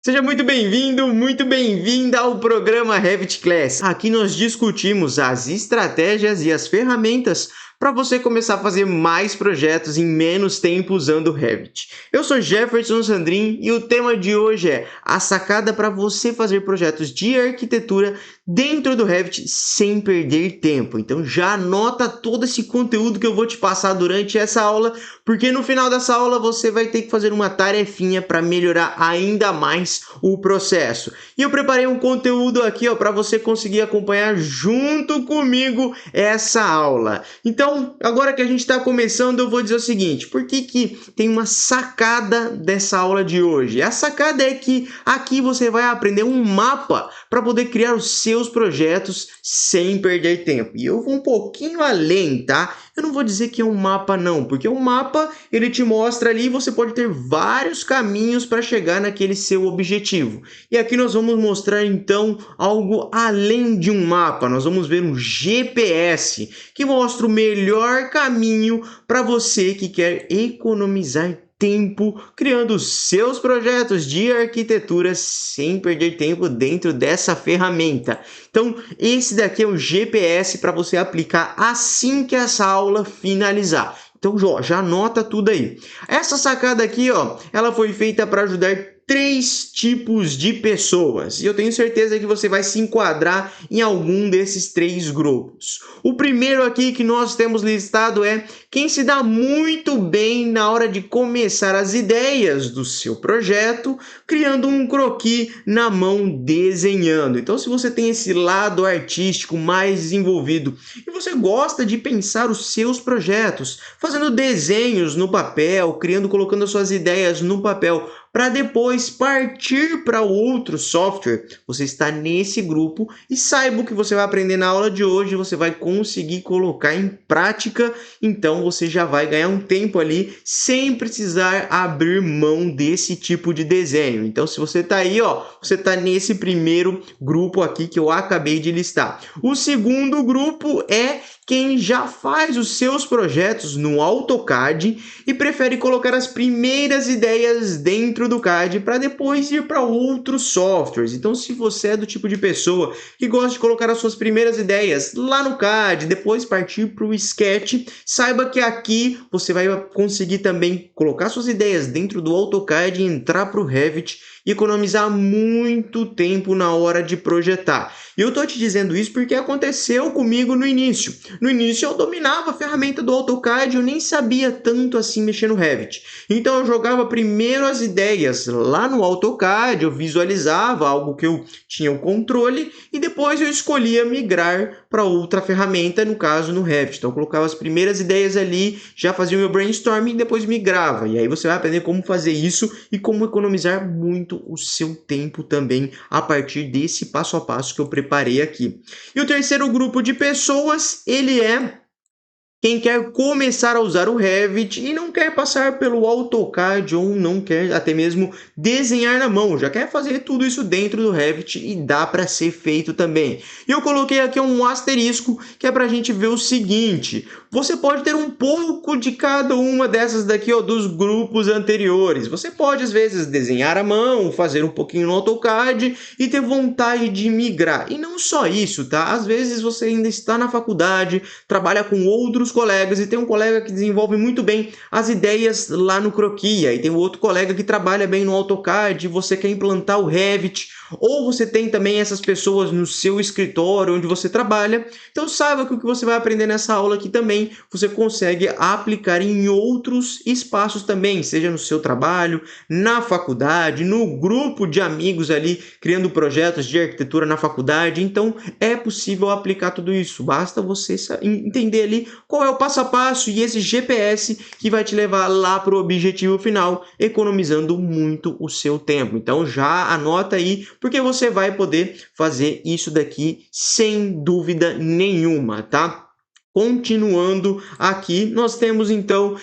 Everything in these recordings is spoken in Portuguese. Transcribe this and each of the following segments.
Seja muito bem-vindo, muito bem-vinda ao programa Revit Class. Aqui nós discutimos as estratégias e as ferramentas para você começar a fazer mais projetos em menos tempo usando o Revit. Eu sou Jefferson Sandrin e o tema de hoje é a sacada para você fazer projetos de arquitetura dentro do Revit sem perder tempo. Então já anota todo esse conteúdo que eu vou te passar durante essa aula, porque no final dessa aula você vai ter que fazer uma tarefinha para melhorar ainda mais o processo. E eu preparei um conteúdo aqui para você conseguir acompanhar junto comigo essa aula. Então, agora que a gente está começando, eu vou dizer o seguinte: por que tem uma sacada dessa aula de hoje? A sacada é que aqui você vai aprender um mapa para poder criar os seus projetos sem perder tempo. E eu vou um pouquinho além, tá? Eu não vou dizer que é um mapa não, porque o mapa ele te mostra ali, você pode ter vários caminhos para chegar naquele seu objetivo. E aqui nós vamos mostrar então algo além de um mapa. Nós vamos ver um GPS que mostra o melhor caminho para você que quer economizar tempo criando seus projetos de arquitetura sem perder tempo dentro dessa ferramenta. Então, esse daqui é o GPS para você aplicar assim que essa aula finalizar. Então, já anota tudo aí. Essa sacada aqui, ela foi feita para ajudar 3 tipos de pessoas. E eu tenho certeza que você vai se enquadrar em algum desses 3 grupos. O primeiro aqui que nós temos listado é quem se dá muito bem na hora de começar as ideias do seu projeto, criando um croquis na mão, desenhando. Então, se você tem esse lado artístico mais desenvolvido e você gosta de pensar os seus projetos, fazendo desenhos no papel, colocando as suas ideias no papel, para depois partir para outro software, você está nesse grupo e saiba o que você vai aprender na aula de hoje, você vai conseguir colocar em prática, então você já vai ganhar um tempo ali sem precisar abrir mão desse tipo de desenho. Então, se você está aí, você está nesse primeiro grupo aqui que eu acabei de listar. O segundo grupo é quem já faz os seus projetos no AutoCAD e prefere colocar as primeiras ideias dentro do CAD para depois ir para outros softwares. Então, se você é do tipo de pessoa que gosta de colocar as suas primeiras ideias lá no CAD, depois partir para o Sketch, saiba que aqui você vai conseguir também colocar suas ideias dentro do AutoCAD e entrar para o Revit e economizar muito tempo na hora de projetar. E eu tô te dizendo isso porque aconteceu comigo no início. No início eu dominava a ferramenta do AutoCAD, eu nem sabia tanto assim mexer no Revit. Então eu jogava primeiro as ideias lá no AutoCAD, eu visualizava algo que eu tinha o controle e depois eu escolhia migrar para outra ferramenta, no caso no Revit. Então eu colocava as primeiras ideias ali, já fazia o meu brainstorming e depois migrava. E aí você vai aprender como fazer isso e como economizar muito o seu tempo também a partir desse passo a passo que eu preparei aqui. E o terceiro grupo de pessoas, ele é quem quer começar a usar o Revit e não quer passar pelo AutoCAD ou não quer até mesmo desenhar na mão, já quer fazer tudo isso dentro do Revit e dá para ser feito também. E eu coloquei aqui um asterisco que é para a gente ver o seguinte: você pode ter um pouco de cada uma dessas daqui, dos grupos anteriores. Você pode às vezes desenhar à mão, fazer um pouquinho no AutoCAD e ter vontade de migrar. E não só isso, tá? Às vezes você ainda está na faculdade, trabalha com outros colegas e tem um colega que desenvolve muito bem as ideias lá no croquis, e tem outro colega que trabalha bem no AutoCAD, você quer implantar o Revit, ou você tem também essas pessoas no seu escritório onde você trabalha. Então saiba que o que você vai aprender nessa aula aqui também você consegue aplicar em outros espaços também, seja no seu trabalho, na faculdade, no grupo de amigos ali criando projetos de arquitetura na faculdade. Então é possível aplicar tudo isso, basta você entender ali qual é o passo a passo e esse GPS que vai te levar lá para o objetivo final, economizando muito o seu tempo. Então já anota aí, porque você vai poder fazer isso daqui sem dúvida nenhuma, tá? Continuando aqui, nós temos então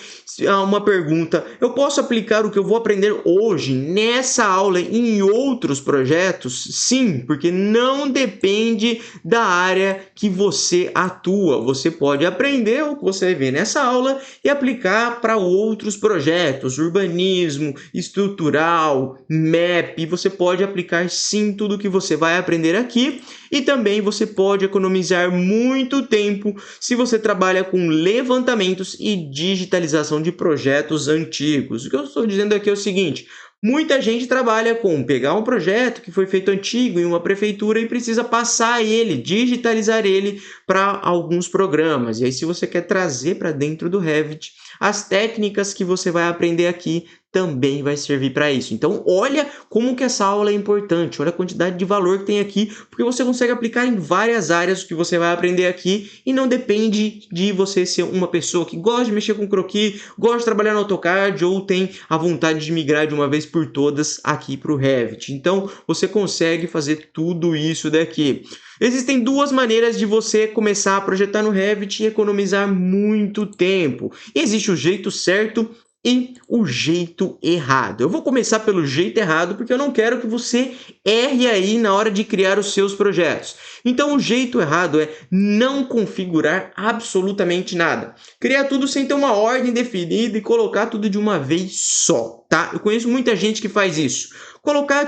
uma pergunta: eu posso aplicar o que eu vou aprender hoje nessa aula em outros projetos? Sim, porque não depende da área que você atua. Você pode aprender o que você vai ver nessa aula e aplicar para outros projetos, urbanismo, estrutural, MAP. Você pode aplicar sim tudo o que você vai aprender aqui, e também você pode economizar muito tempo se você trabalha com levantamentos e digitalização de projetos antigos. O que eu estou dizendo aqui é o seguinte: muita gente trabalha com pegar um projeto que foi feito antigo em uma prefeitura e precisa passar ele, digitalizar ele para alguns programas. E aí, se você quer trazer para dentro do Revit, as técnicas que você vai aprender aqui também vai servir para isso. Então, olha como que essa aula é importante, olha a quantidade de valor que tem aqui, porque você consegue aplicar em várias áreas o que você vai aprender aqui e não depende de você ser uma pessoa que gosta de mexer com croquis, gosta de trabalhar no AutoCAD ou tem a vontade de migrar de uma vez por todas aqui para o Revit. Então, você consegue fazer tudo isso daqui. Existem duas maneiras de você começar a projetar no Revit e economizar muito tempo. Existe o jeito certo e o jeito errado. Eu vou começar pelo jeito errado porque eu não quero que você erre aí na hora de criar os seus projetos. Então, o jeito errado é não configurar absolutamente nada. Criar tudo sem ter uma ordem definida e colocar tudo de uma vez só, tá? Eu conheço muita gente que faz isso.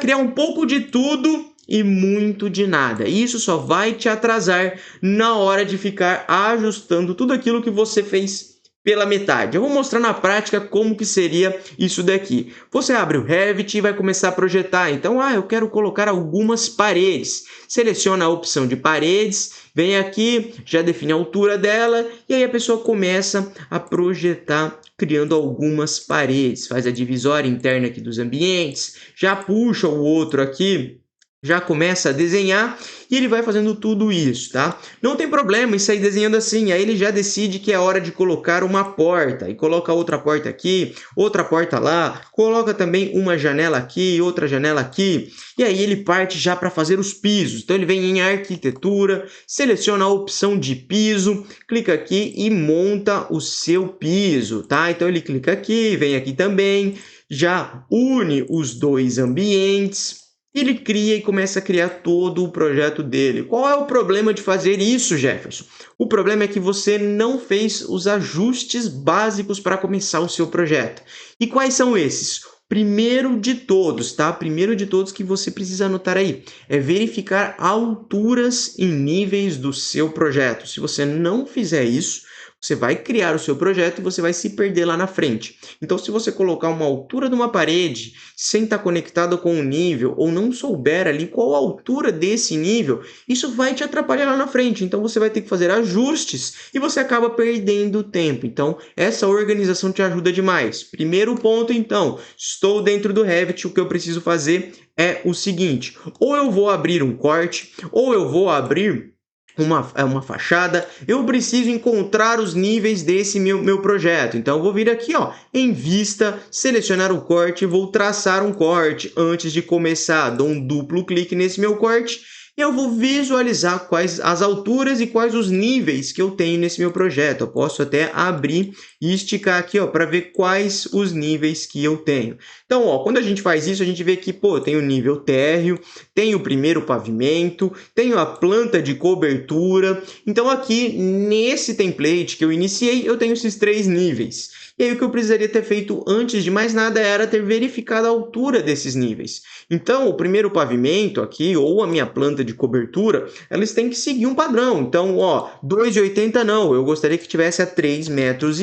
Criar um pouco de tudo e muito de nada. Isso só vai te atrasar na hora de ficar ajustando tudo aquilo que você fez pela metade. Eu vou mostrar na prática como que seria isso daqui. Você abre o Revit e vai começar a projetar. Então, eu quero colocar algumas paredes. Seleciona a opção de paredes, vem aqui, já define a altura dela e aí a pessoa começa a projetar criando algumas paredes. Faz a divisória interna aqui dos ambientes, já puxa o outro aqui, já começa a desenhar e ele vai fazendo tudo isso, tá? Não tem problema em sair desenhando assim, aí ele já decide que é hora de colocar uma porta e coloca outra porta aqui, outra porta lá, coloca também uma janela aqui, outra janela aqui, e aí ele parte já para fazer os pisos. Então ele vem em arquitetura, seleciona a opção de piso, clica aqui e monta o seu piso, tá? Então ele clica aqui, vem aqui também, já une os dois ambientes. Ele cria e começa a criar todo o projeto dele. Qual é o problema de fazer isso, Jefferson? O problema é que você não fez os ajustes básicos para começar o seu projeto. E quais são esses? Primeiro de todos, tá? Primeiro de todos que você precisa anotar aí é verificar alturas e níveis do seu projeto. Se você não fizer isso, você vai criar o seu projeto e você vai se perder lá na frente. Então, se você colocar uma altura de uma parede sem estar conectado com um nível ou não souber ali qual a altura desse nível, isso vai te atrapalhar lá na frente. Então, você vai ter que fazer ajustes e você acaba perdendo tempo. Então, essa organização te ajuda demais. Primeiro ponto, então, estou dentro do Revit, o que eu preciso fazer é o seguinte: ou eu vou abrir um corte, ou eu vou abrir uma fachada, eu preciso encontrar os níveis desse meu projeto. Então, eu vou vir aqui, em vista, selecionar o corte, vou traçar um corte antes de começar. Dou um duplo clique nesse meu corte e eu vou visualizar quais as alturas e quais os níveis que eu tenho nesse meu projeto. Eu posso até abrir e esticar aqui, para ver quais os níveis que eu tenho. Então, quando a gente faz isso, a gente vê que, eu tenho o nível térreo, tenho o primeiro pavimento, tenho a planta de cobertura. Então, aqui nesse template que eu iniciei, eu tenho esses 3 níveis. E aí, o que eu precisaria ter feito antes de mais nada era ter verificado a altura desses níveis. Então, o primeiro pavimento aqui, ou a minha planta de cobertura, elas têm que seguir um padrão. Então, 2,80 não, eu gostaria que tivesse a 3,20 metros.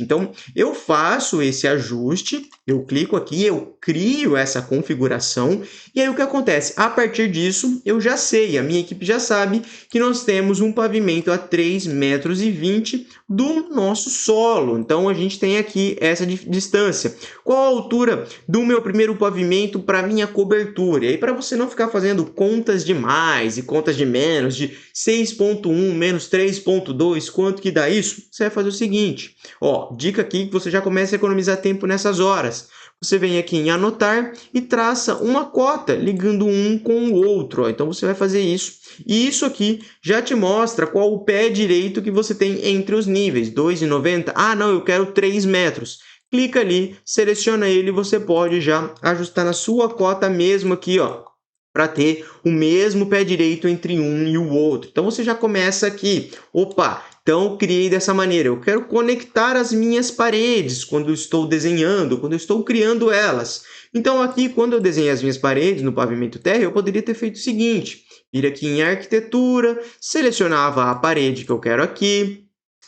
Então, eu faço esse ajuste, eu clico aqui, eu crio essa configuração, e aí o que acontece? A partir disso, eu já sei, a minha equipe já sabe que nós temos um pavimento a 3,20 metros do nosso solo. Então, a gente tem aqui essa distância. Qual a altura do meu primeiro pavimento para minha cobertura? E aí, para você não ficar fazendo contas de mais e contas de menos, de 6,1 menos 3,2, quanto que dá isso? Você vai fazer o seguinte, dica aqui que você já começa a economizar tempo nessas horas. você vem aqui em anotar e traça uma cota ligando um com o outro. Ó. Então você vai fazer isso. E isso aqui já te mostra qual o pé direito que você tem entre os níveis. 2,90. Ah, não, eu quero 3 metros. Clica ali, seleciona ele e você pode já ajustar na sua cota mesmo aqui, ó, para ter o mesmo pé direito entre um e o outro. Então você já começa aqui. Opa, então eu criei dessa maneira. Eu quero conectar as minhas paredes quando eu estou desenhando, quando eu estou criando elas. Então aqui, quando eu desenhei as minhas paredes no pavimento terra, eu poderia ter feito o seguinte. Ir aqui em arquitetura, selecionava a parede que eu quero aqui,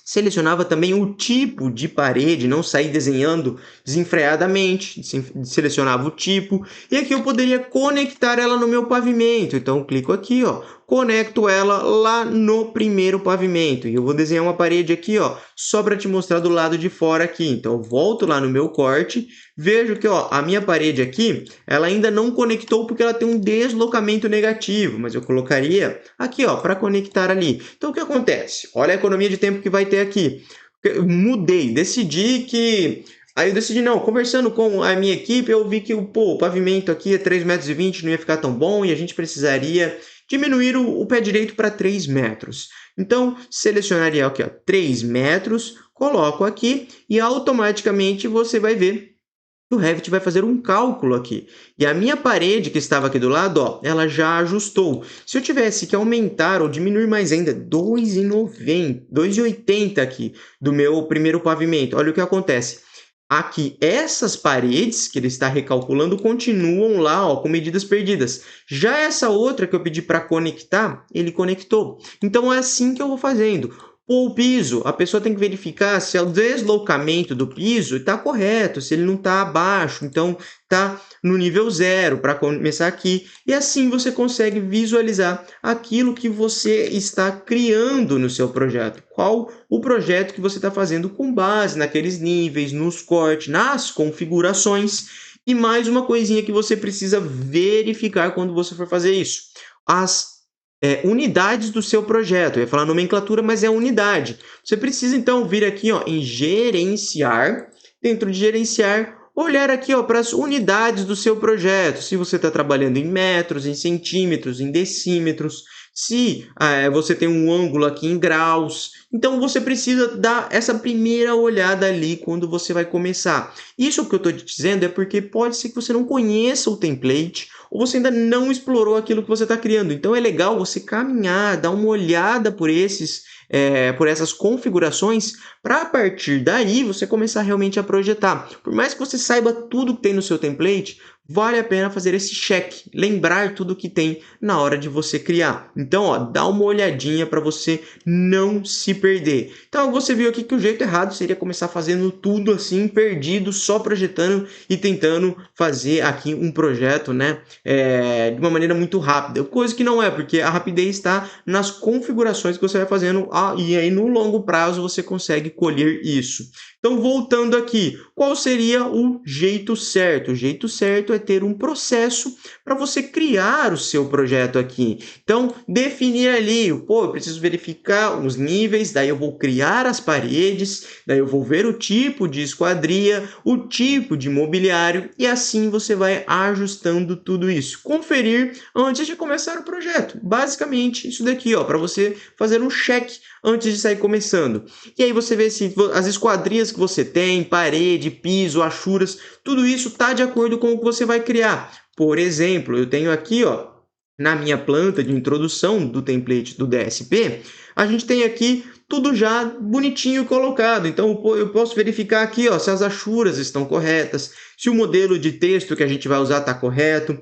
selecionava também o tipo de parede, não sair desenhando desenfreadamente, selecionava o tipo, e aqui eu poderia conectar ela no meu pavimento. Então eu clico aqui, ó, conecto ela lá no primeiro pavimento. E eu vou desenhar uma parede aqui, ó, só para te mostrar do lado de fora aqui. Então eu volto lá no meu corte, vejo que, ó, a minha parede aqui, ela ainda não conectou porque ela tem um deslocamento negativo, mas eu colocaria aqui, ó, para conectar ali. Então o que acontece? Olha a economia de tempo que vai ter aqui. Eu mudei, decidi que... Aí eu decidi, não, conversando com a minha equipe, eu vi que o pavimento aqui é 3,20 m, não ia ficar tão bom e a gente precisaria diminuir o pé direito para 3 metros. Então, selecionaria aqui, ó, 3 metros, coloco aqui e automaticamente você vai ver o Revit vai fazer um cálculo aqui. E a minha parede que estava aqui do lado, ó, ela já ajustou. Se eu tivesse que aumentar ou diminuir mais ainda, 2,90, 2,80 aqui do meu primeiro pavimento, olha o que acontece. Aqui, essas paredes que ele está recalculando continuam lá, ó, com medidas perdidas. Já essa outra que eu pedi para conectar, ele conectou. Então, é assim que eu vou fazendo. O piso, a pessoa tem que verificar se o deslocamento do piso está correto, se ele não está abaixo, então está no nível 0 para começar aqui. E assim você consegue visualizar aquilo que você está criando no seu projeto. Qual o projeto que você está fazendo com base naqueles níveis, nos cortes, nas configurações. E mais uma coisinha que você precisa verificar quando você for fazer isso. As unidades do seu projeto. Eu ia falar nomenclatura, mas é unidade. Você precisa, então, vir aqui, ó, em gerenciar. Dentro de gerenciar, olhar aqui, ó, para as unidades do seu projeto. Se você está trabalhando em metros, em centímetros, em decímetros. Se você tem um ângulo aqui em graus. Então, você precisa dar essa primeira olhada ali quando você vai começar. Isso que eu estou te dizendo é porque pode ser que você não conheça o template ou você ainda não explorou aquilo que você está criando. Então, é legal você caminhar, dar uma olhada por essas configurações, para a partir daí você começar realmente a projetar. Por mais que você saiba tudo que tem no seu template, vale a pena fazer esse check, lembrar tudo que tem na hora de você criar. Então, ó, dá uma olhadinha para você não se perder. Então, você viu aqui que o jeito errado seria começar fazendo tudo assim, perdido, só projetando e tentando fazer aqui um projeto, né, de uma maneira muito rápida. Coisa que não é, porque a rapidez está nas configurações que você vai fazendo e aí no longo prazo você consegue colher isso. Então, voltando aqui, qual seria o jeito certo? O jeito certo é ter um processo para você criar o seu projeto aqui. Então, definir ali, eu preciso verificar os níveis, daí eu vou criar as paredes, daí eu vou ver o tipo de esquadria, o tipo de mobiliário e assim você vai ajustando tudo isso. Conferir antes de começar o projeto. Basicamente, isso daqui, ó, para você fazer um check antes de sair começando. E aí você vê se as esquadrias que você tem, parede, piso, achuras, tudo isso está de acordo com o que você vai criar. Por exemplo, eu tenho aqui, ó, na minha planta de introdução do template do DSP, a gente tem aqui tudo já bonitinho colocado. Então eu posso verificar aqui, ó, se as achuras estão corretas, se o modelo de texto que a gente vai usar está correto,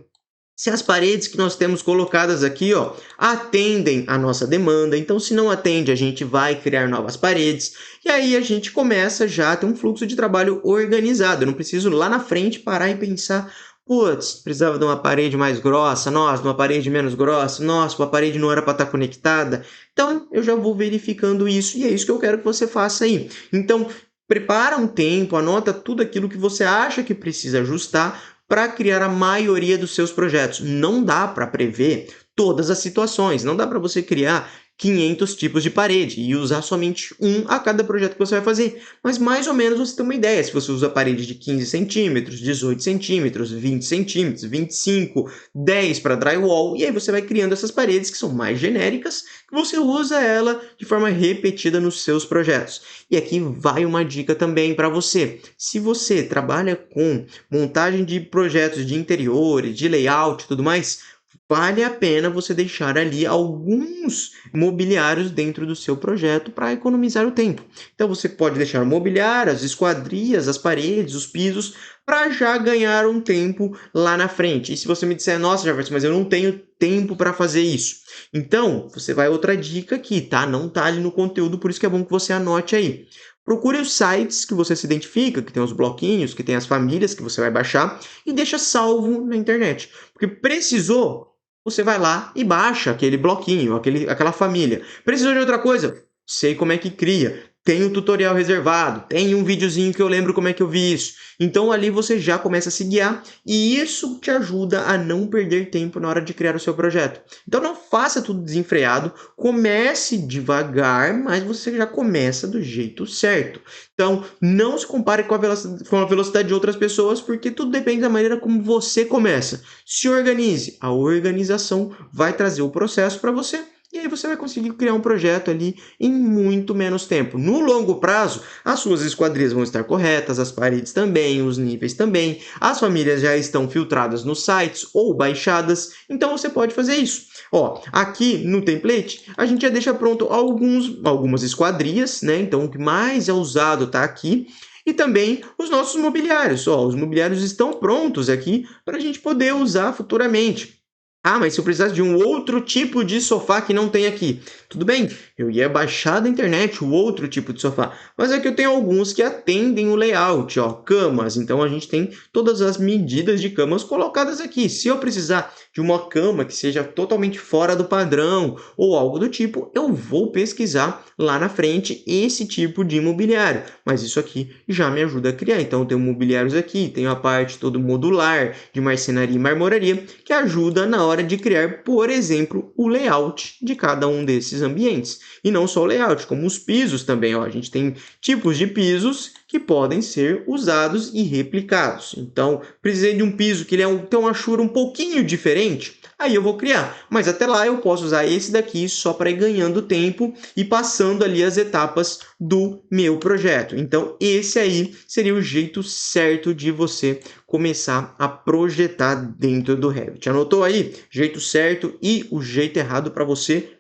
se as paredes que nós temos colocadas aqui, ó, atendem a nossa demanda. Então, se não atende, a gente vai criar novas paredes. E aí a gente começa já a ter um fluxo de trabalho organizado. Eu não preciso lá na frente parar e pensar, putz, precisava de uma parede mais grossa, nossa, de uma parede menos grossa, nossa, uma parede não era para estar conectada. Então, eu já vou verificando isso e é isso que eu quero que você faça aí. Então, prepara um tempo, anota tudo aquilo que você acha que precisa ajustar para criar a maioria dos seus projetos. Não dá para prever todas as situações, não dá para você criar 500 tipos de parede e usar somente um a cada projeto que você vai fazer. Mas mais ou menos você tem uma ideia, se você usa parede de 15 centímetros, 18 centímetros, 20 centímetros, 25, 10 para drywall, e aí você vai criando essas paredes que são mais genéricas, que você usa ela de forma repetida nos seus projetos. E aqui vai uma dica também para você. Se você trabalha com montagem de projetos de interiores, de layout e tudo mais, vale a pena você deixar ali alguns mobiliários dentro do seu projeto para economizar o tempo. Então você pode deixar o mobiliário, as esquadrias, as paredes, os pisos, para já ganhar um tempo lá na frente. E se você me disser, nossa, Jefferson, mas eu não tenho tempo para fazer isso. Então, você vai outra dica aqui, tá? Não tá ali no conteúdo, por isso que é bom que você anote aí. Procure os sites que você se identifica, que tem os bloquinhos, que tem as famílias que você vai baixar e deixa salvo na internet. Porque precisou, você vai lá e baixa aquele bloquinho, aquela família. Precisou de outra coisa? Sei como é que cria. Tem um tutorial reservado, tem um videozinho que eu lembro como é que eu vi isso. Então ali você já começa a se guiar e isso te ajuda a não perder tempo na hora de criar o seu projeto. Então não faça tudo desenfreado, comece devagar, mas você já começa do jeito certo. Então não se compare com a velocidade de outras pessoas, porque tudo depende da maneira como você começa. Se organize, a organização vai trazer o processo para você. E aí você vai conseguir criar um projeto ali em muito menos tempo. No longo prazo, as suas esquadrias vão estar corretas, as paredes também, os níveis também, as famílias já estão filtradas nos sites ou baixadas, então você pode fazer isso. Ó, aqui no template, a gente já deixa pronto algumas esquadrias, né? Então o que mais é usado está aqui. E também os nossos mobiliários. Ó, os mobiliários estão prontos aqui para a gente poder usar futuramente. Ah, mas se eu precisasse de um outro tipo de sofá que não tem aqui, tudo bem, eu ia baixar da internet o outro tipo de sofá, mas é que eu tenho alguns que atendem o layout, ó, camas, então a gente tem todas as medidas de camas colocadas aqui. Se eu precisar de uma cama que seja totalmente fora do padrão ou algo do tipo, eu vou pesquisar lá na frente esse tipo de mobiliário, mas isso aqui já me ajuda a criar. Então eu tenho mobiliários aqui, tenho a parte todo modular de marcenaria e marmoraria que ajuda na hora de criar, por exemplo, o layout de cada um desses ambientes. E não só o layout, como os pisos também. Ó. A gente tem tipos de pisos que podem ser usados e replicados. Então, precisei de um piso que tem uma achura um pouquinho diferente, aí eu vou criar. Mas até lá eu posso usar esse daqui só para ir ganhando tempo e passando ali as etapas do meu projeto. Então, esse aí seria o jeito certo de você começar a projetar dentro do Revit. Anotou aí? Jeito certo e o jeito errado para você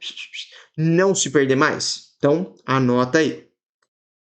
não se perder mais. Então, anota aí.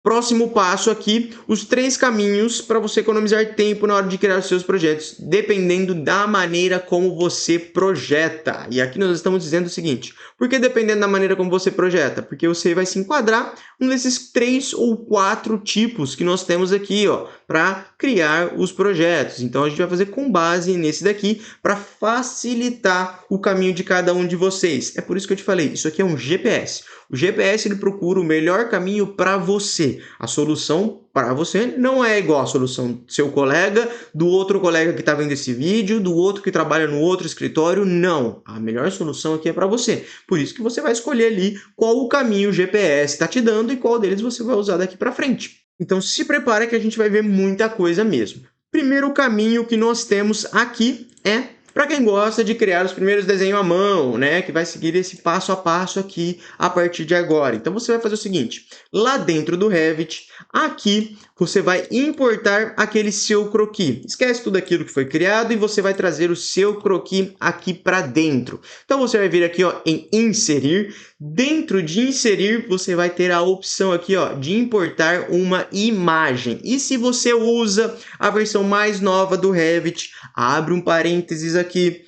Próximo passo aqui, os 3 caminhos para você economizar tempo na hora de criar os seus projetos, dependendo da maneira como você projeta. E aqui nós estamos dizendo o seguinte, por que dependendo da maneira como você projeta? Porque você vai se enquadrar um desses 3 ou 4 tipos que nós temos aqui, ó, para criar os projetos. Então a gente vai fazer com base nesse daqui para facilitar o caminho de cada um de vocês. É por isso que eu te falei, isso aqui é um GPS. O GPS ele procura o melhor caminho para você. A solução para você não é igual a solução do seu colega, do outro colega que está vendo esse vídeo, do outro que trabalha no outro escritório. Não. A melhor solução aqui é para você. Por isso que você vai escolher ali qual o caminho o GPS está te dando e qual deles você vai usar daqui para frente. Então se prepara que a gente vai ver muita coisa mesmo. Primeiro caminho que nós temos aqui é para quem gosta de criar os primeiros desenhos à mão, né, que vai seguir esse passo a passo aqui a partir de agora. Então você vai fazer o seguinte, lá dentro do Revit, aqui você vai importar aquele seu croquis. Esquece tudo aquilo que foi criado e você vai trazer o seu croquis aqui para dentro. Então você vai vir aqui, ó, em inserir. Dentro de inserir, você vai ter a opção aqui, ó, de importar uma imagem. E se você usa a versão mais nova do Revit, abre um parênteses aqui.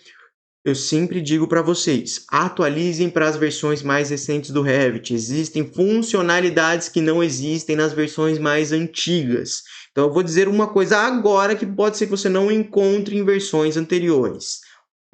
Eu sempre digo para vocês, atualizem para as versões mais recentes do Revit. Existem funcionalidades que não existem nas versões mais antigas. Então eu vou dizer uma coisa agora que pode ser que você não encontre em versões anteriores,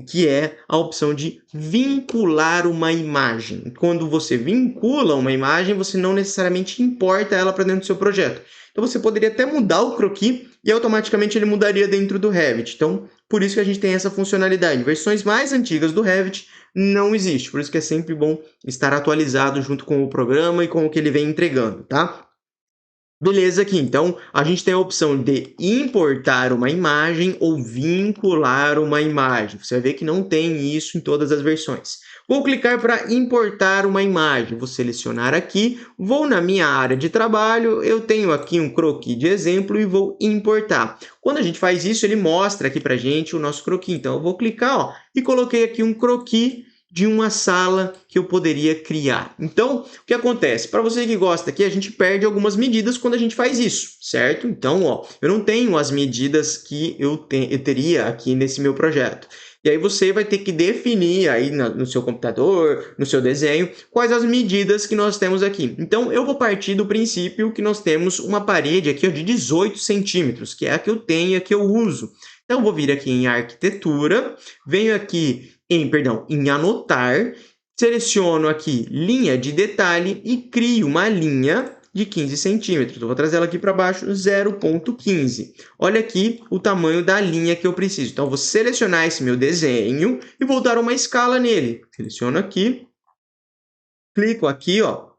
que é a opção de vincular uma imagem. Quando você vincula uma imagem, você não necessariamente importa ela para dentro do seu projeto. Então você poderia até mudar o croquis e automaticamente ele mudaria dentro do Revit. Então, por isso que a gente tem essa funcionalidade. Versões mais antigas do Revit, não existe. Por isso que é sempre bom estar atualizado junto com o programa e com o que ele vem entregando, tá? Beleza aqui, então a gente tem a opção de importar uma imagem ou vincular uma imagem. Você vai ver que não tem isso em todas as versões. Vou clicar para importar uma imagem. Vou selecionar aqui, vou na minha área de trabalho, eu tenho aqui um croquis de exemplo e vou importar. Quando a gente faz isso, ele mostra aqui para a gente o nosso croquis. Então eu vou clicar, ó, e coloquei aqui um croquis de uma sala que eu poderia criar. Então, o que acontece? Para você que gosta aqui, a gente perde algumas medidas quando a gente faz isso, certo? Então, ó, eu não tenho as medidas que eu teria aqui nesse meu projeto. E aí você vai ter que definir aí no seu computador, no seu desenho, quais as medidas que nós temos aqui. Então, eu vou partir do princípio que nós temos uma parede aqui ó, de 18 centímetros, que é a que eu tenho, a que eu uso. Então, eu vou vir aqui em arquitetura, venho aqui em anotar, seleciono aqui linha de detalhe e crio uma linha de 15 centímetros. Eu vou trazer ela aqui para baixo, 0,15. Olha aqui o tamanho da linha que eu preciso. Então, eu vou selecionar esse meu desenho e vou dar uma escala nele. Seleciono aqui, clico aqui, ó,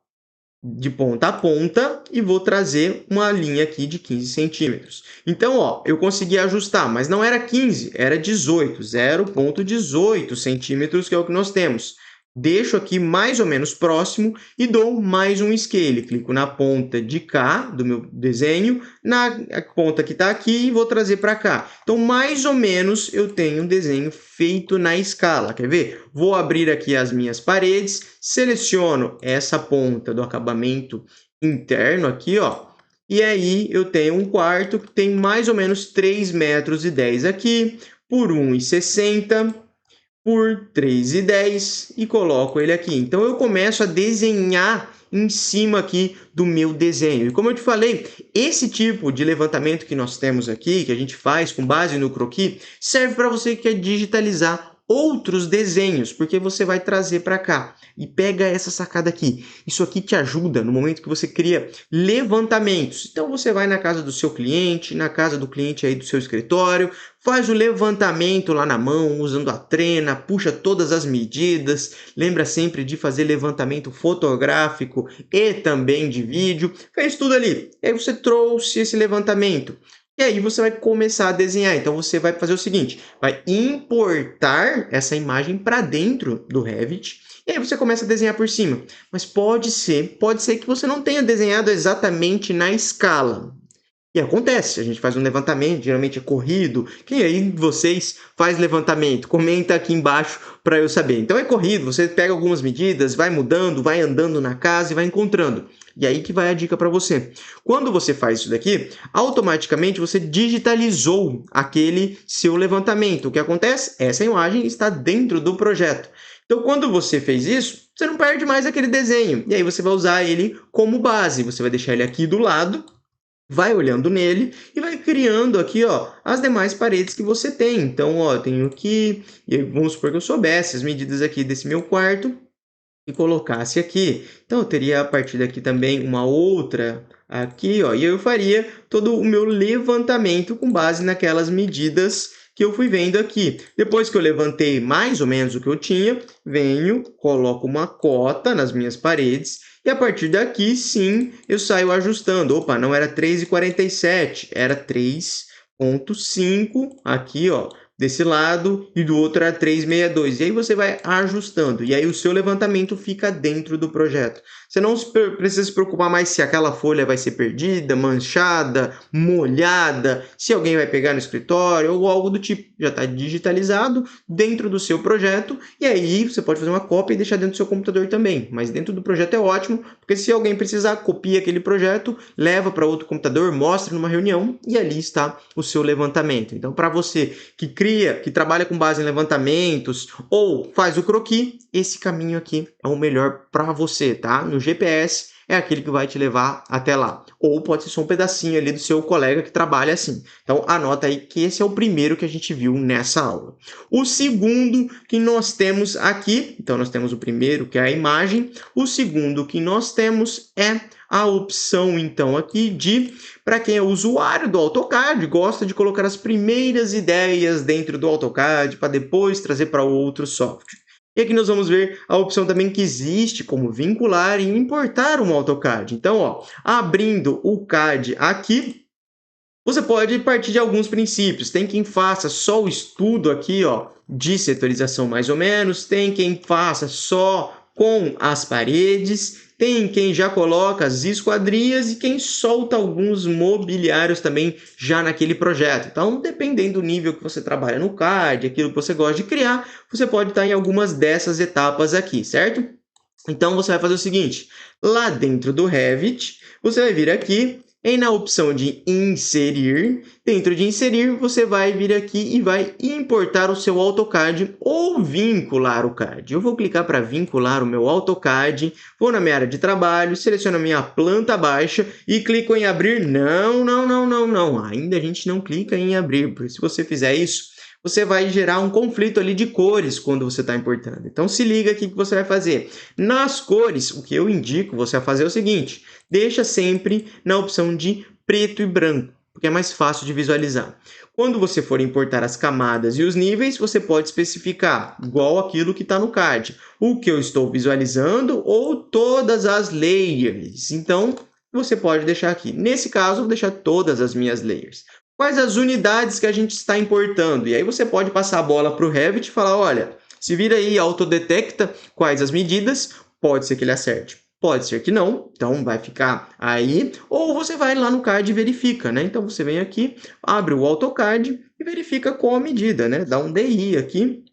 de ponta a ponta e vou trazer uma linha aqui de 15 centímetros. Então, ó, eu consegui ajustar, mas não era 15, era 18, 0,18 centímetros, que é o que nós temos. Deixo aqui mais ou menos próximo e dou mais um scale. Clico na ponta de cá do meu desenho, na ponta que está aqui e vou trazer para cá. Então, mais ou menos, eu tenho um desenho feito na escala. Quer ver? Vou abrir aqui as minhas paredes, seleciono essa ponta do acabamento interno aqui, ó. E aí eu tenho um quarto que tem mais ou menos 3,10 metros aqui, por 1,60 por 3,10 e coloco ele aqui. Então, eu começo a desenhar em cima aqui do meu desenho. E como eu te falei, esse tipo de levantamento que nós temos aqui, que a gente faz com base no croquis, serve para você que quer digitalizar outros desenhos, porque você vai trazer para cá. E pega essa sacada aqui. Isso aqui te ajuda no momento que você cria levantamentos. Então, você vai na casa do seu cliente, na casa do cliente aí do seu escritório, faz o levantamento lá na mão, usando a trena, puxa todas as medidas. Lembra sempre de fazer levantamento fotográfico e também de vídeo. Fez tudo ali. E aí você trouxe esse levantamento. E aí você vai começar a desenhar. Então você vai fazer o seguinte, vai importar essa imagem para dentro do Revit. E aí você começa a desenhar por cima. Mas pode ser que você não tenha desenhado exatamente na escala. E acontece, a gente faz um levantamento, geralmente é corrido. Quem aí de vocês faz levantamento? Comenta aqui embaixo para eu saber. Então é corrido, você pega algumas medidas, vai mudando, vai andando na casa e vai encontrando. E aí que vai a dica para você. Quando você faz isso daqui, automaticamente você digitalizou aquele seu levantamento. O que acontece? Essa imagem está dentro do projeto. Então, quando você fez isso, você não perde mais aquele desenho. E aí você vai usar ele como base. Você vai deixar ele aqui do lado, vai olhando nele e vai criando aqui, ó, as demais paredes que você tem. Então, ó, eu tenho aqui, e vamos supor que eu soubesse as medidas aqui desse meu quarto e colocasse aqui. Então, eu teria a partir daqui também uma outra aqui, ó, e eu faria todo o meu levantamento com base naquelas medidas que eu fui vendo aqui. Depois que eu levantei mais ou menos o que eu tinha, venho, coloco uma cota nas minhas paredes e a partir daqui, sim, eu saio ajustando. Opa, não era 3,47, era 3,5 aqui, ó, desse lado e do outro era 3,62. E aí você vai ajustando. E aí o seu levantamento fica dentro do projeto. Você não precisa se preocupar mais se aquela folha vai ser perdida, manchada, molhada, se alguém vai pegar no escritório ou algo do tipo. Já está digitalizado dentro do seu projeto e aí você pode fazer uma cópia e deixar dentro do seu computador também. Mas dentro do projeto é ótimo, porque se alguém precisar, copia aquele projeto, leva para outro computador, mostra numa reunião e ali está o seu levantamento. Então, para você que cria, que trabalha com base em levantamentos ou faz o croquis, esse caminho aqui é o melhor para você, tá? No GPS é aquele que vai te levar até lá. Ou pode ser só um pedacinho ali do seu colega que trabalha assim. Então, anota aí que esse é o primeiro que a gente viu nessa aula. O segundo que nós temos aqui, então nós temos o primeiro, que é a imagem. O segundo que nós temos é a opção, então, aqui de, para quem é usuário do AutoCAD, gosta de colocar as primeiras ideias dentro do AutoCAD para depois trazer para outro software. E aqui nós vamos ver a opção também que existe como vincular e importar um AutoCAD. Então, ó, abrindo o CAD aqui, você pode partir de alguns princípios. Tem quem faça só o estudo aqui, ó, de setorização mais ou menos, tem quem faça só com as paredes, tem quem já coloca as esquadrias e quem solta alguns mobiliários também já naquele projeto. Então, dependendo do nível que você trabalha no CAD, aquilo que você gosta de criar, você pode estar em algumas dessas etapas aqui, certo? Então, você vai fazer o seguinte, lá dentro do Revit, você vai vir aqui e na opção de inserir, dentro de inserir, você vai vir aqui e vai importar o seu AutoCAD ou vincular o CAD. Eu vou clicar para vincular o meu AutoCAD, vou na minha área de trabalho, seleciono a minha planta baixa e clico em abrir. Não. Ainda a gente não clica em abrir, porque se você fizer isso, você vai gerar um conflito ali de cores quando você está importando. Então, se liga aqui que você vai fazer. Nas cores, o que eu indico você a fazer é o seguinte, deixa sempre na opção de preto e branco, porque é mais fácil de visualizar. Quando você for importar as camadas e os níveis, você pode especificar, igual aquilo que está no CAD, o que eu estou visualizando ou todas as layers. Então, você pode deixar aqui. Nesse caso, eu vou deixar todas as minhas layers. Quais as unidades que a gente está importando? E aí você pode passar a bola para o Revit e falar, olha, se vira aí, autodetecta quais as medidas, pode ser que ele acerte. Pode ser que não, então vai ficar aí. Ou você vai lá no CAD e verifica, né? Então você vem aqui, abre o AutoCAD e verifica qual a medida, né? Dá um DI aqui.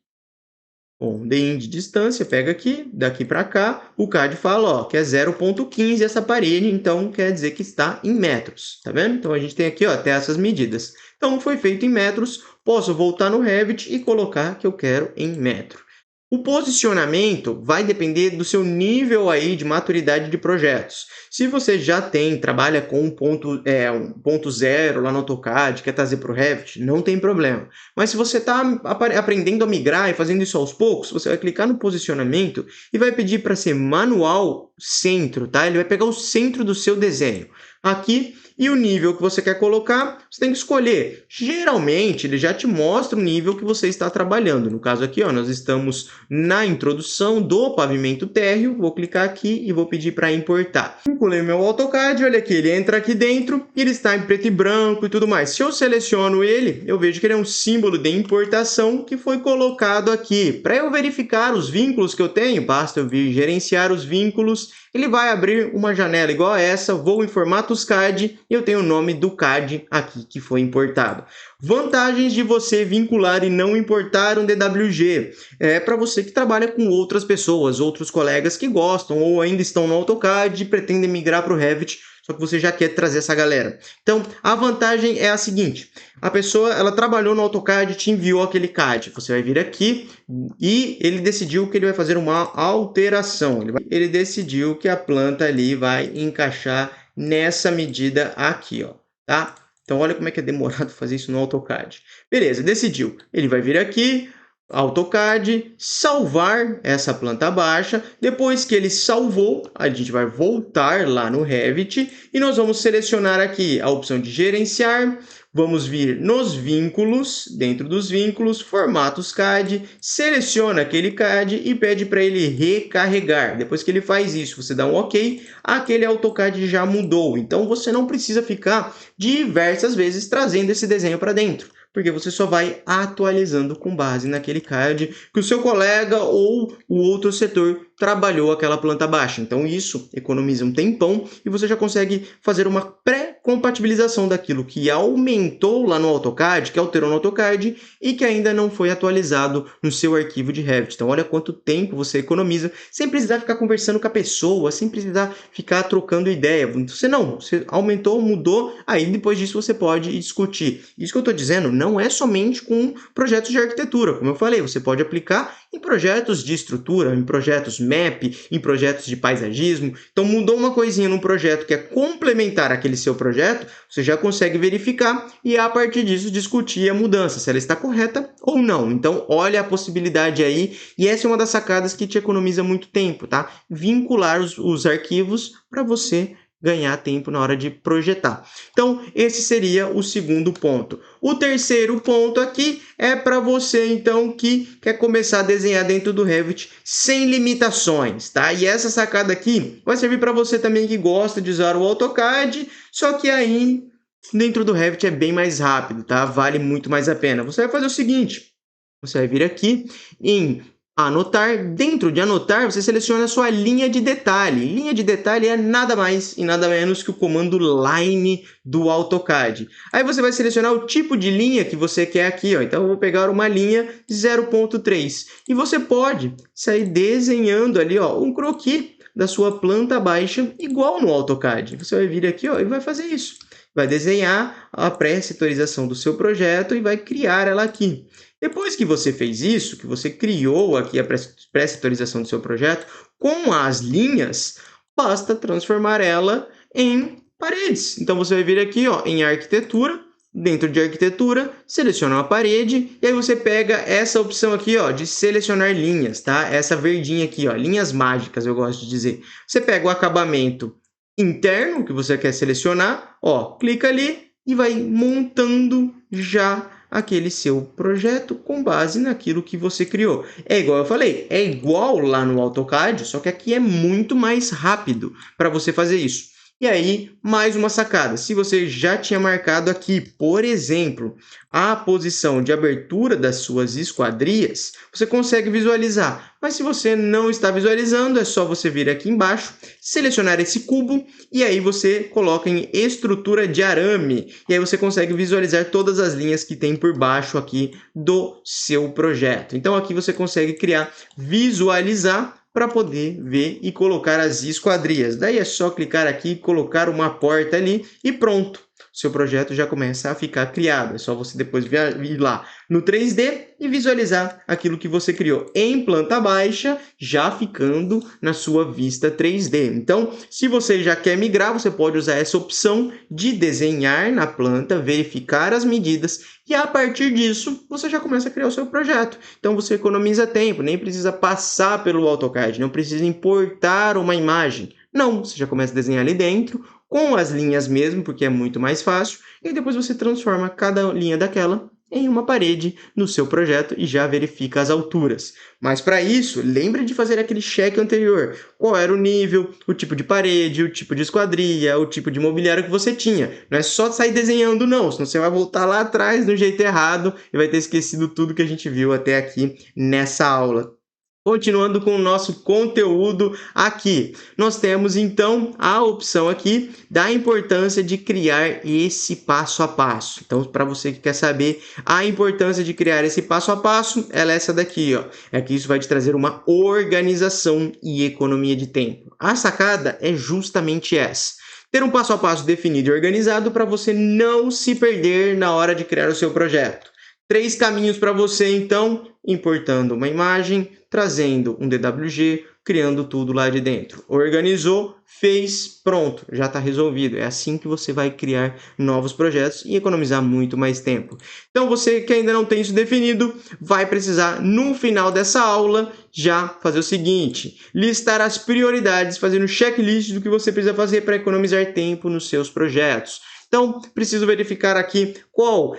Bom, DI de distância, pega aqui, daqui para cá, o CAD fala, ó, que é 0,15 essa parede, então quer dizer que está em metros, tá vendo? Então a gente tem aqui, ó, até essas medidas. Então foi feito em metros, posso voltar no Revit e colocar que eu quero em metro. O posicionamento vai depender do seu nível aí de maturidade de projetos. Se você já trabalha com um ponto zero lá no AutoCAD, quer trazer para o Revit, não tem problema. Mas se você está aprendendo a migrar e fazendo isso aos poucos, você vai clicar no posicionamento e vai pedir para ser manual centro, tá? Ele vai pegar o centro do seu desenho. Aqui, e o nível que você quer colocar, você tem que escolher. Geralmente, ele já te mostra o nível que você está trabalhando. No caso aqui, ó, nós estamos na introdução do pavimento térreo. Vou clicar aqui e vou pedir para importar. Vinculei meu AutoCAD, olha aqui, ele entra aqui dentro e ele está em preto e branco e tudo mais. Se eu seleciono ele, eu vejo que ele é um símbolo de importação que foi colocado aqui. Para eu verificar os vínculos que eu tenho, basta eu vir gerenciar os vínculos. Ele vai abrir uma janela igual a essa, vou em formatos CAD e eu tenho o nome do CAD aqui que foi importado. Vantagens de você vincular e não importar um DWG. É para você que trabalha com outras pessoas, outros colegas que gostam ou ainda estão no AutoCAD e pretendem migrar para o Revit, só que você já quer trazer essa galera. Então, a vantagem é a seguinte, a pessoa ela trabalhou no AutoCAD e te enviou aquele CAD. Você vai vir aqui e ele decidiu que ele vai fazer uma alteração. Ele decidiu que a planta ali vai encaixar nessa medida aqui, ó, tá? Então, olha como é que é demorado fazer isso no AutoCAD. Beleza, decidiu. Ele vai vir aqui, AutoCAD, salvar essa planta baixa. Depois que ele salvou, a gente vai voltar lá no Revit e nós vamos selecionar aqui a opção de gerenciar. Vamos vir nos vínculos, dentro dos vínculos, formatos CAD, seleciona aquele CAD e pede para ele recarregar. Depois que ele faz isso, você dá um OK, aquele AutoCAD já mudou. Então você não precisa ficar diversas vezes trazendo esse desenho para dentro, porque você só vai atualizando com base naquele CAD que o seu colega ou o outro setor trabalhou aquela planta baixa. Então isso economiza um tempão e você já consegue fazer uma pré-compatibilização daquilo que aumentou lá no AutoCAD, que alterou no AutoCAD e que ainda não foi atualizado no seu arquivo de Revit. Então olha quanto tempo você economiza sem precisar ficar conversando com a pessoa, sem precisar ficar trocando ideia. Você aumentou, mudou, aí depois disso você pode discutir. Isso que eu estou dizendo não é somente com projetos de arquitetura, como eu falei, você pode aplicar em projetos de estrutura, em projetos MAP, em projetos de paisagismo. Então mudou uma coisinha num projeto que é complementar aquele seu projeto, você já consegue verificar e a partir disso discutir a mudança, se ela está correta ou não. Então olha a possibilidade aí e essa é uma das sacadas que te economiza muito tempo, tá? Vincular os arquivos para você ganhar tempo na hora de projetar. Então, esse seria o segundo ponto. O terceiro ponto aqui é para você, então, que quer começar a desenhar dentro do Revit sem limitações, tá? E essa sacada aqui vai servir para você também que gosta de usar o AutoCAD, só que aí dentro do Revit é bem mais rápido, tá? Vale muito mais a pena. Você vai fazer o seguinte, você vai vir aqui em anotar. Dentro de anotar, você seleciona a sua linha de detalhe. Linha de detalhe é nada mais e nada menos que o comando Line do AutoCAD. Aí você vai selecionar o tipo de linha que você quer aqui, ó. Então eu vou pegar uma linha 0.3 e você pode sair desenhando ali, ó, um croquis da sua planta baixa igual no AutoCAD. Você vai vir aqui, ó, e vai fazer isso. Vai desenhar a pré-setorização do seu projeto e vai criar ela aqui. Depois que você fez isso, que você criou aqui a pré-setorização do seu projeto, com as linhas, basta transformar ela em paredes. Então você vai vir aqui, ó, em arquitetura, dentro de arquitetura, seleciona uma parede e aí você pega essa opção aqui, ó, de selecionar linhas, tá? Essa verdinha aqui, ó, linhas mágicas, eu gosto de dizer. Você pega o acabamento interno que você quer selecionar, ó, clica ali e vai montando já aquele seu projeto com base naquilo que você criou. É igual eu falei, é igual lá no AutoCAD, só que aqui é muito mais rápido para você fazer isso. E aí, mais uma sacada. Se você já tinha marcado aqui, por exemplo, a posição de abertura das suas esquadrias, você consegue visualizar. Mas se você não está visualizando, é só você vir aqui embaixo, selecionar esse cubo e aí você coloca em estrutura de arame. E aí você consegue visualizar todas as linhas que tem por baixo aqui do seu projeto. Então aqui você consegue criar, visualizar para poder ver e colocar as esquadrias. Daí é só clicar aqui, colocar uma porta ali e pronto. Seu projeto já começa a ficar criado. É só você depois vir lá no 3D e visualizar aquilo que você criou em planta baixa, já ficando na sua vista 3D. Então, se você já quer migrar, você pode usar essa opção de desenhar na planta, verificar as medidas e a partir disso, você já começa a criar o seu projeto. Então, você economiza tempo, nem precisa passar pelo AutoCAD, não precisa importar uma imagem. Não, você já começa a desenhar ali dentro, com as linhas mesmo, porque é muito mais fácil, e depois você transforma cada linha daquela em uma parede no seu projeto e já verifica as alturas. Mas para isso, lembre de fazer aquele check anterior. Qual era o nível, o tipo de parede, o tipo de esquadria, o tipo de mobiliário que você tinha. Não é só sair desenhando não, senão você vai voltar lá atrás do jeito errado e vai ter esquecido tudo que a gente viu até aqui nessa aula. Continuando com o nosso conteúdo aqui, nós temos então a opção aqui da importância de criar esse passo a passo. Então, para você que quer saber a importância de criar esse passo a passo, ela é essa daqui, ó. É que isso vai te trazer uma organização e economia de tempo. A sacada é justamente essa. Ter um passo a passo definido e organizado para você não se perder na hora de criar o seu projeto. 3 caminhos para você, então, importando uma imagem, trazendo um DWG, criando tudo lá de dentro. Organizou, fez, pronto, já está resolvido. É assim que você vai criar novos projetos e economizar muito mais tempo. Então, você que ainda não tem isso definido, vai precisar, no final dessa aula, já fazer o seguinte, listar as prioridades, fazer um checklist do que você precisa fazer para economizar tempo nos seus projetos. Então, preciso verificar aqui qual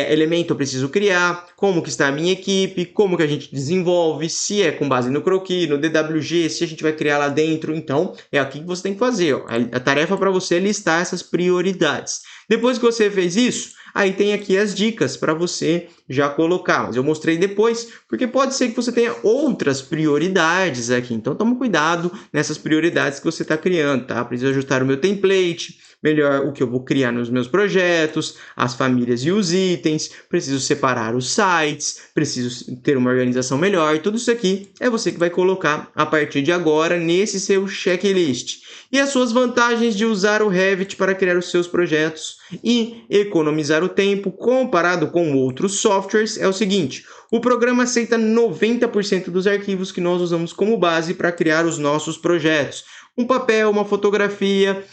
elemento eu preciso criar, como que está a minha equipe, como que a gente desenvolve, se é com base no croquis, no DWG, se a gente vai criar lá dentro. Então, é aqui que você tem que fazer. Ó. A tarefa para você é listar essas prioridades. Depois que você fez isso, aí tem aqui as dicas para você já colocar, mas eu mostrei depois, porque pode ser que você tenha outras prioridades aqui. Então, toma cuidado nessas prioridades que você está criando, tá? Preciso ajustar o meu template, melhor o que eu vou criar nos meus projetos, as famílias e os itens, preciso separar os sites, preciso ter uma organização melhor. Tudo isso aqui é você que vai colocar a partir de agora nesse seu checklist. E as suas vantagens de usar o Revit para criar os seus projetos e economizar o tempo comparado com outros softwares é o seguinte: o programa aceita 90% dos arquivos que nós usamos como base para criar os nossos projetos. Um papel, uma fotografia,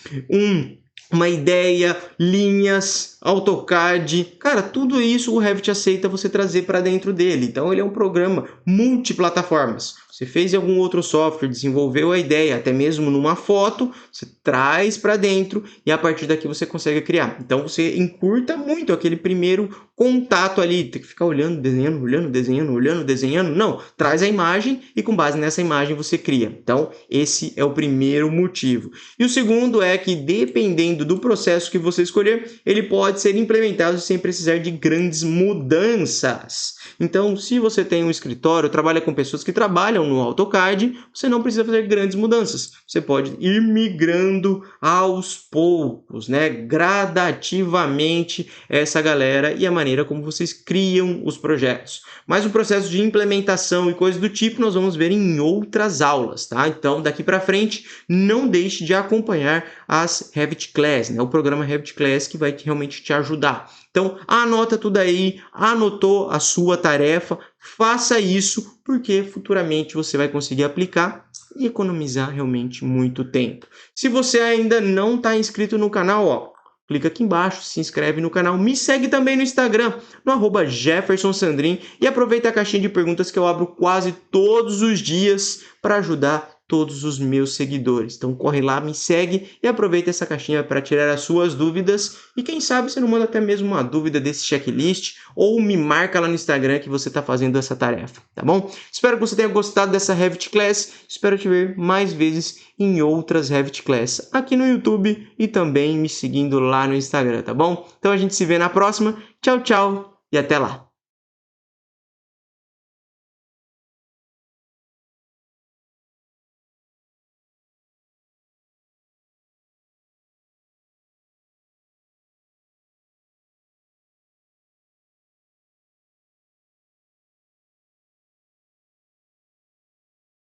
uma ideia, linhas, AutoCAD, cara, tudo isso o Revit aceita você trazer para dentro dele. Então ele é um programa multiplataformas. Você fez em algum outro software, desenvolveu a ideia, até mesmo numa foto, você traz para dentro e a partir daqui você consegue criar. Então você encurta muito aquele primeiro contato ali, tem que ficar olhando, desenhando, olhando, desenhando, olhando, desenhando. Não, traz a imagem e com base nessa imagem você cria. Então esse é o primeiro motivo. E o segundo é que dependendo do processo que você escolher, ele pode ser implementado sem precisar de grandes mudanças. Então, se você tem um escritório, trabalha com pessoas que trabalham no AutoCAD, você não precisa fazer grandes mudanças. Você pode ir migrando aos poucos, né? Gradativamente essa galera e a maneira como vocês criam os projetos. Mas o processo de implementação e coisas do tipo nós vamos ver em outras aulas, tá? Então, daqui para frente, não deixe de acompanhar as Revit Class, né? O programa Revit Class que vai realmente te ajudar. Então, anota tudo aí, anotou a sua tarefa, faça isso, porque futuramente você vai conseguir aplicar e economizar realmente muito tempo. Se você ainda não está inscrito no canal, ó, clica aqui embaixo, se inscreve no canal, me segue também no Instagram, no @JeffersonSandrin e aproveita a caixinha de perguntas que eu abro quase todos os dias para ajudar todos os meus seguidores. Então corre lá, me segue e aproveita essa caixinha para tirar as suas dúvidas e quem sabe você não manda até mesmo uma dúvida desse checklist ou me marca lá no Instagram que você está fazendo essa tarefa, tá bom? Espero que você tenha gostado dessa Revit Class, espero te ver mais vezes em outras Revit Class aqui no YouTube e também me seguindo lá no Instagram, tá bom? Então a gente se vê na próxima, tchau, tchau e até lá!